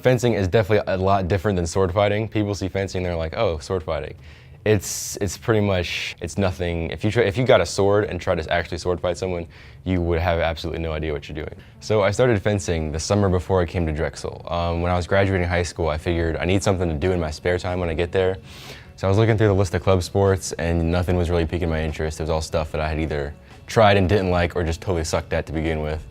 Fencing is definitely a lot different than sword fighting. People see fencing, they're like, oh, sword fighting. It's pretty much, it's nothing. If you got a sword and try to actually sword fight someone, you would have absolutely no idea what you're doing. So I started fencing the summer before I came to Drexel. When I was graduating high school, I figured I need something to do in my spare time when I get there. So I was looking through the list of club sports and nothing was really piquing my interest. It was all stuff that I had either tried and didn't like or just totally sucked at to begin with.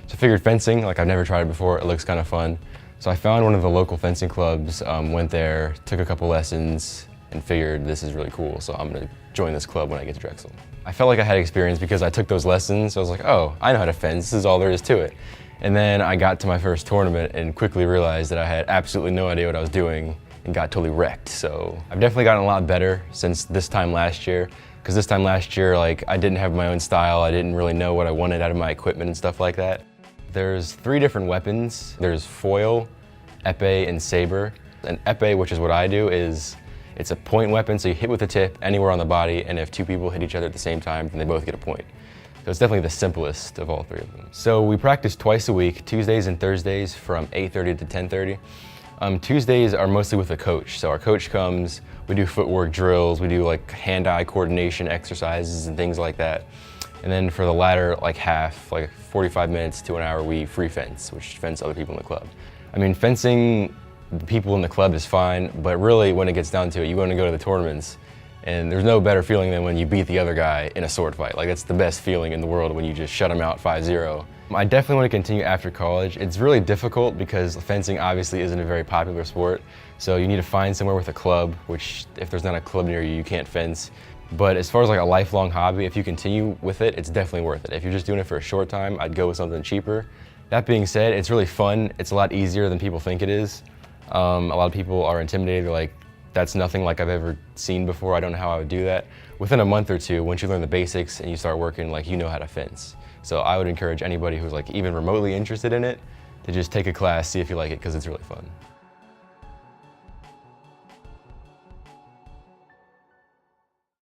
So I figured fencing, like I've never tried it before, it looks kind of fun. So I found one of the local fencing clubs, went there, took a couple lessons, and figured this is really cool, so I'm gonna join this club when I get to Drexel. I felt like I had experience because I took those lessons, so I was like, oh, I know how to fence, this is all there is to it. And then I got to my first tournament and quickly realized that I had absolutely no idea what I was doing and got totally wrecked. So I've definitely gotten a lot better since this time last year, because this time last year, like, I didn't have my own style, I didn't really know what I wanted out of my equipment and stuff like that. There's 3 different weapons. There's foil, epee, and saber. An epee, which is what I do, it's a point weapon, so you hit with the tip anywhere on the body, and if 2 people hit each other at the same time, then they both get a point. So it's definitely the simplest of all 3 of them. So we practice twice a week, Tuesdays and Thursdays from 8:30 to 10:30. Tuesdays are mostly with a coach. So our coach comes, we do footwork drills, we do like hand-eye coordination exercises and things like that. And then for the latter, like half, like 45 minutes to an hour, we free fence, which fence other people in the club. I mean, fencing the people in the club is fine, but really when it gets down to it, you want to go to the tournaments, and there's no better feeling than when you beat the other guy in a sword fight. Like, that's the best feeling in the world when you just shut him out 5-0. I definitely want to continue after college. It's really difficult because fencing obviously isn't a very popular sport, so you need to find somewhere with a club, which if there's not a club near you, you can't fence. But as far as like a lifelong hobby, if you continue with it, it's definitely worth it. If you're just doing it for a short time, I'd go with something cheaper. That being said, it's really fun. It's a lot easier than people think it is. A lot of people are intimidated. They're like, that's nothing like I've ever seen before. I don't know how I would do that. Within a month or 2, once you learn the basics and you start working, like, you know how to fence. So I would encourage anybody who's like even remotely interested in it to just take a class, see if you like it, because it's really fun.